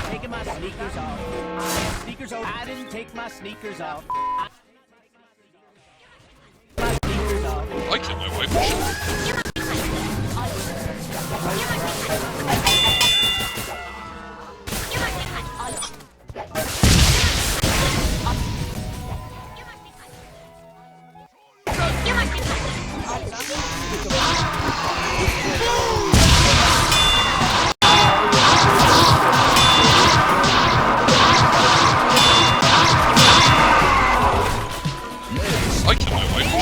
Taking my sneakers off. Sneakers off. I didn't take my sneakers off. My sneakers off. I kept my wife. I killed my wife.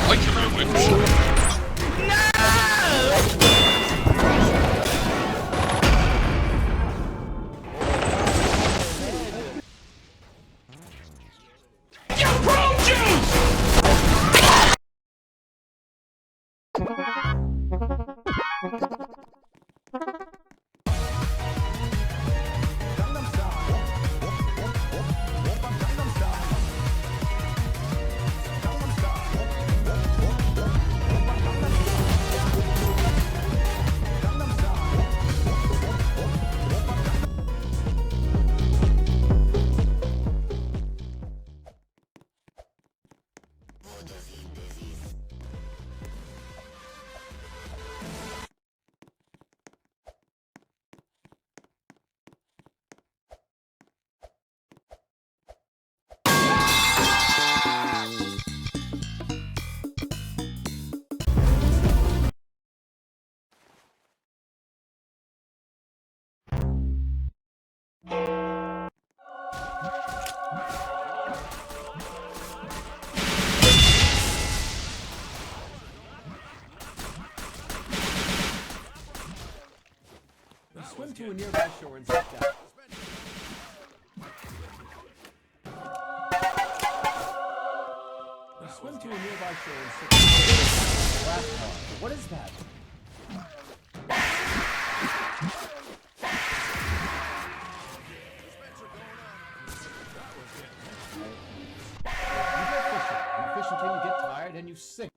I killed my wife. Swim to a nearby shore and sit down. Swim to a nearby shore and sit down. Last call. What is that? You go fishing. You fish until you get tired and you sink.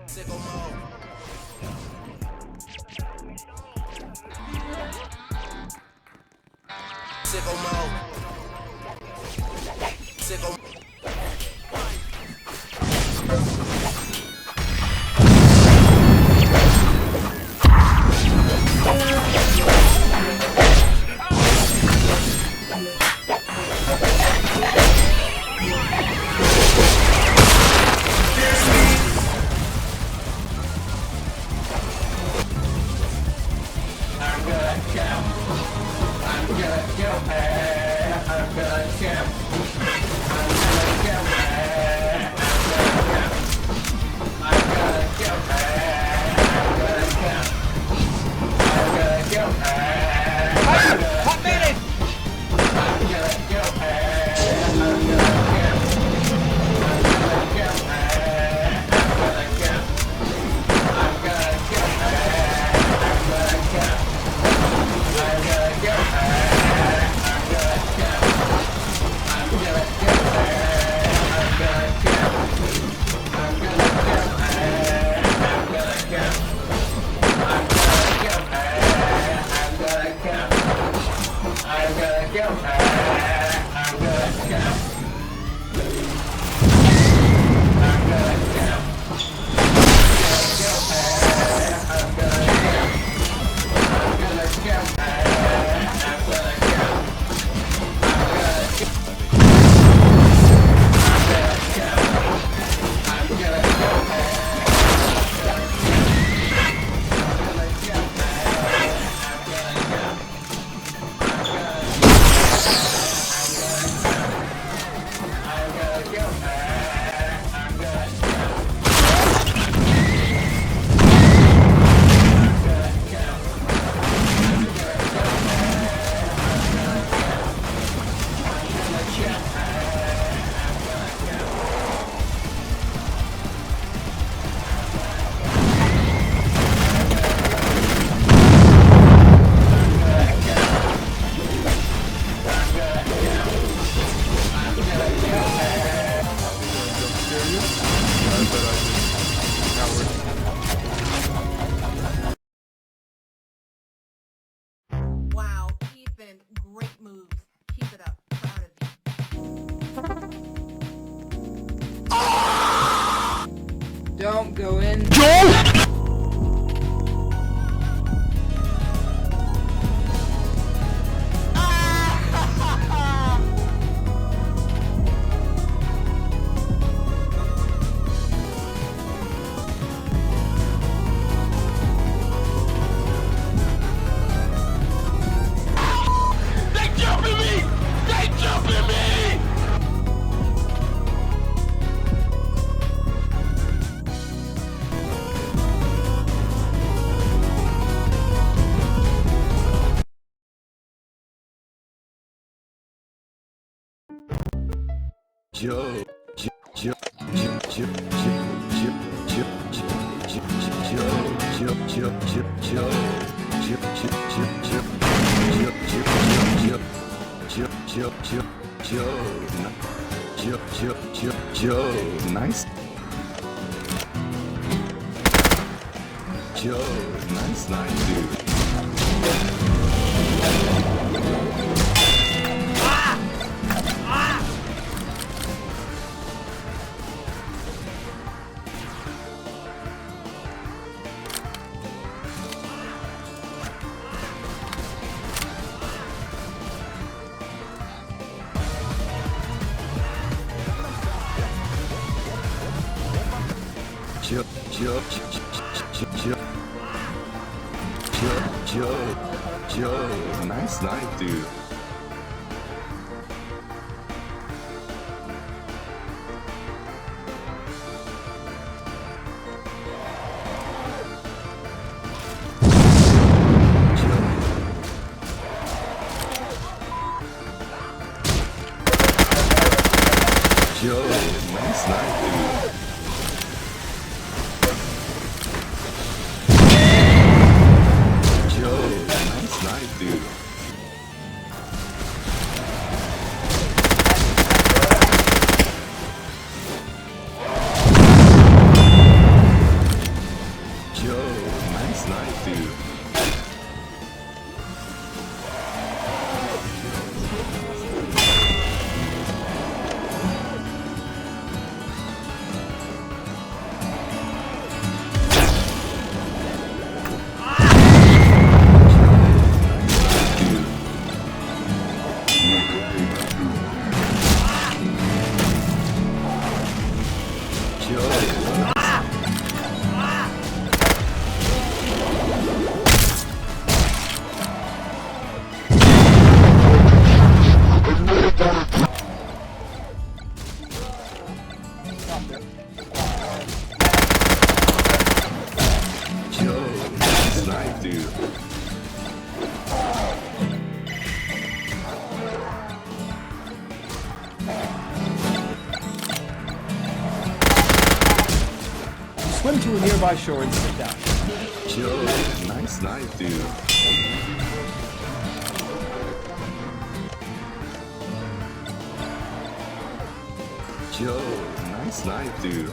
Sicko mode. Sicko mode. Sicko. Wow, Ethan, great moves. Keep it up. Proud of you. Don't go in. Joe, nice. Joe, nice, dude. Joe, nice night, dude. Joe, nice night, dude. Joe, nice night, dude. Yo, nice night, dude. Swim to a nearby shore and sit down. Yo, nice night, dude. Yo, nice night, dude.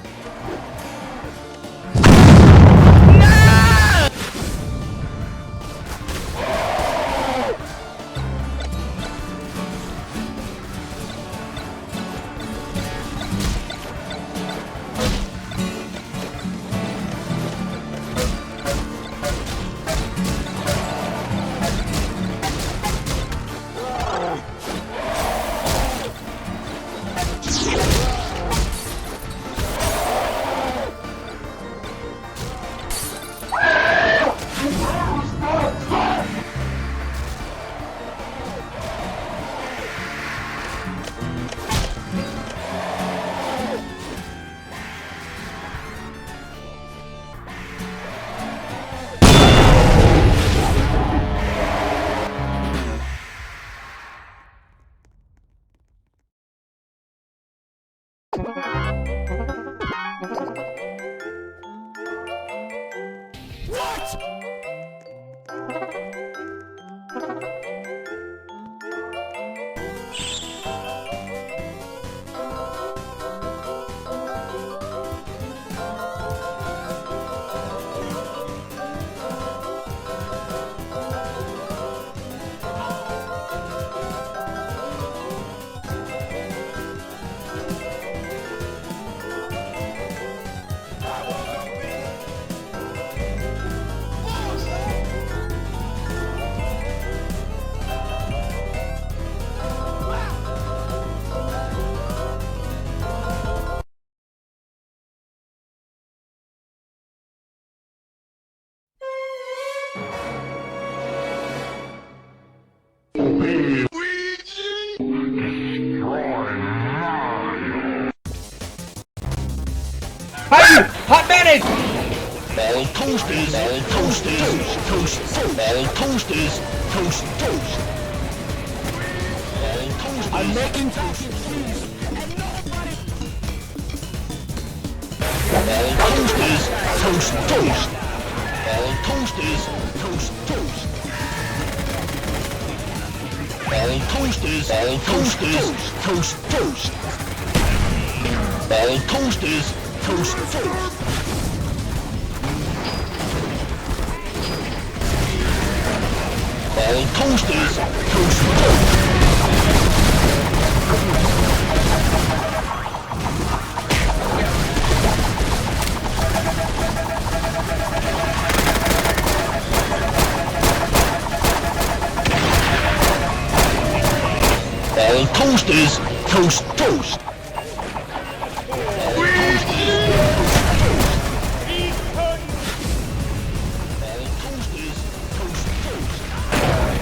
Hot mayonnaise! Ball toasters, ball toasters, toast, ball toasters, toast, toast. Ball toasters. I'm making toast. Ball toasters, toast, toast. Ball toasters, toast, toast. Ball toasters, toast, toast. Ball toasters, toast, toast. Ball toasters, toast, toast. Ball toasters, toast, toast. Ball toasters, toast, toast. Ball toasters, toast, toast.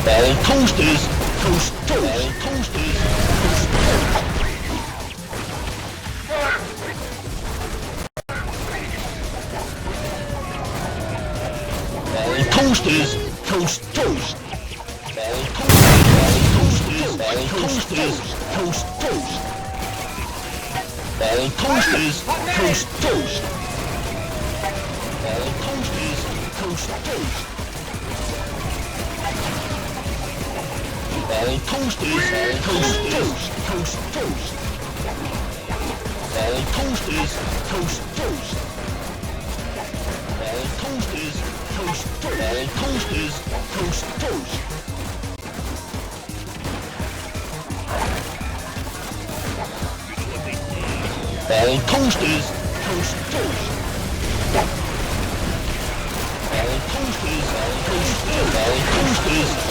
Ball toasters, toast, toast. Ball toasters, toast, toast. Ball toasters, toast, toast. Ball toasters, toast, toast. Ball toasters, toast, toast, toast, toast. Ball toasters, toast, toast. Ball toasters, toast, toast. Ball toasters, toast, toast. Ball toasters, toast, toast. Ball toasters, toast, toast. Ball toasters,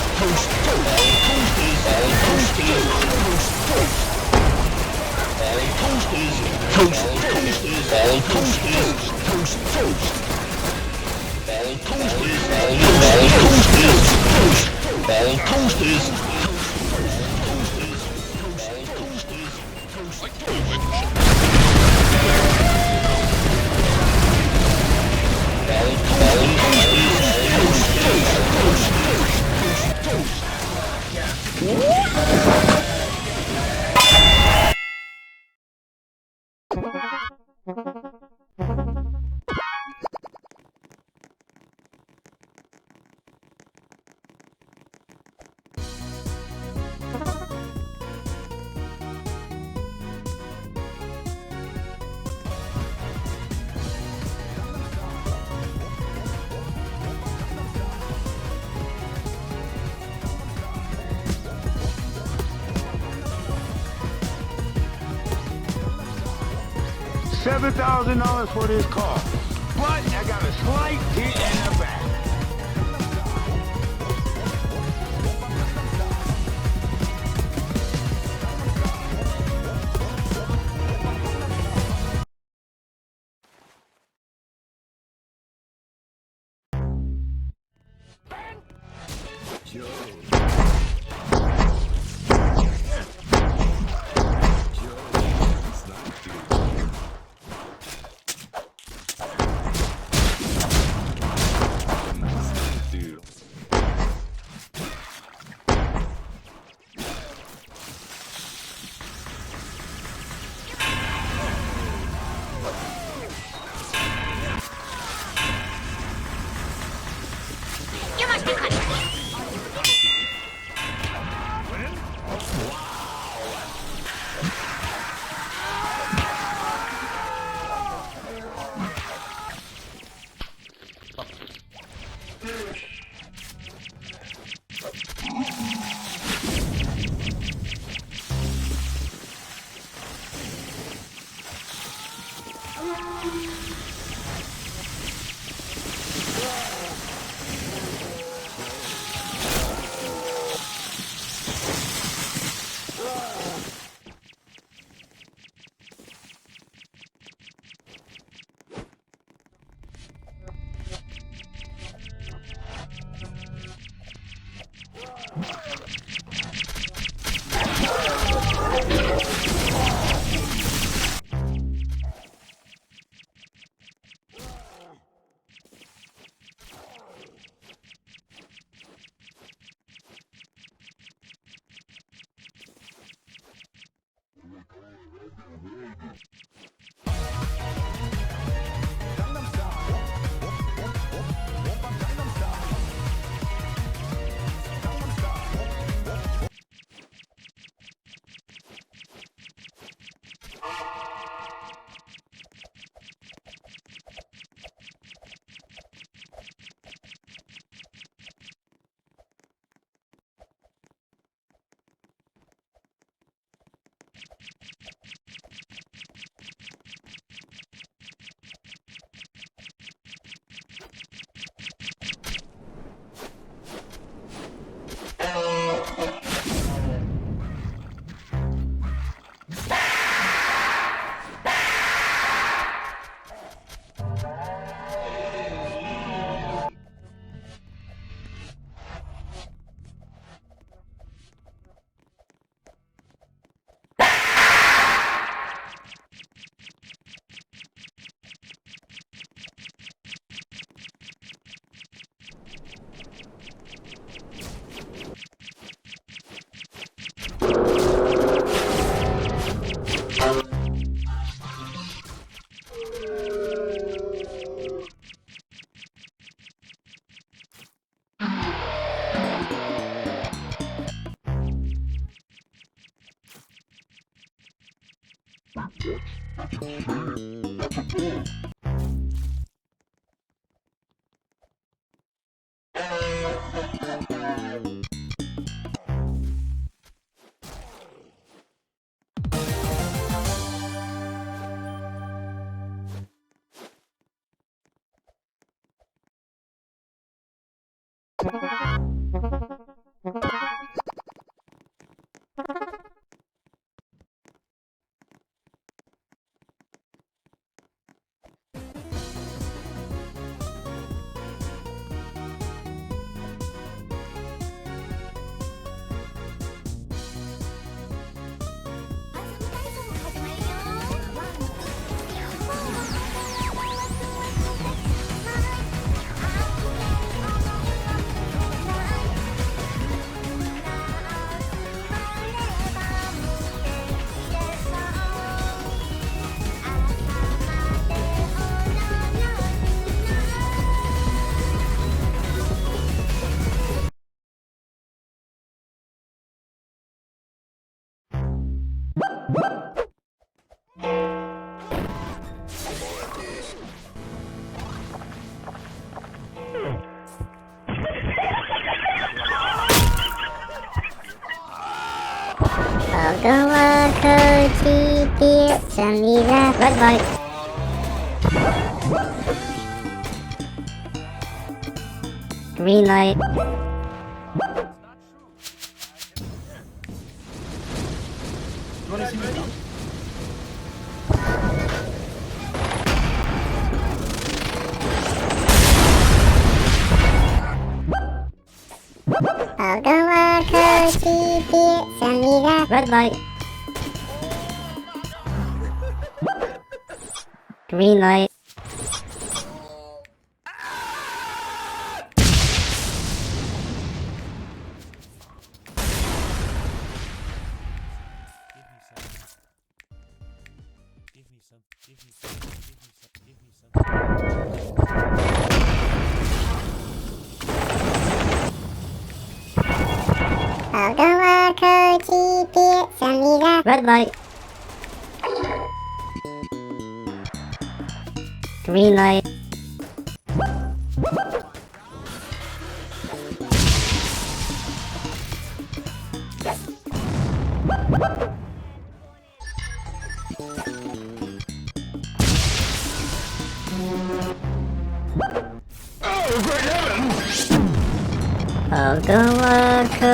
toast, toast. Ball toasters, toast, toast, toast, toast. toasters, toast, toasters, all toasters, toast, toast. All toasters, all toasters, toast, all toasters, $7,000 for this car, but I got a slight hit in the back. Joe. 胜利了 Red light Green light You wanna see me dunk? Red light Green light Red light Green light Oh, great heavens! 好跟我口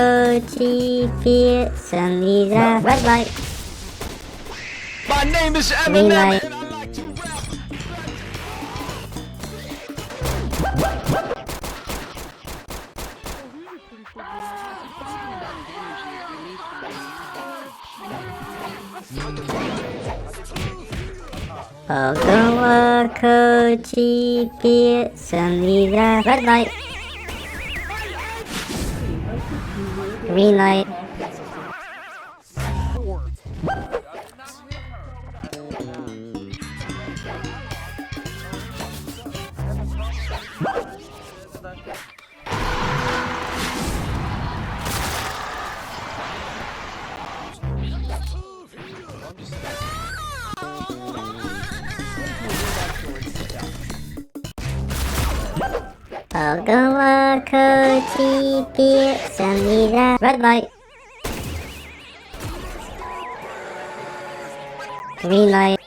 气别胜利了 Red light My name is Green Eminem, light and I like to rap.好跟我口气别胜利了 Red light Green light好跟我口气别胜利了 Red light Green light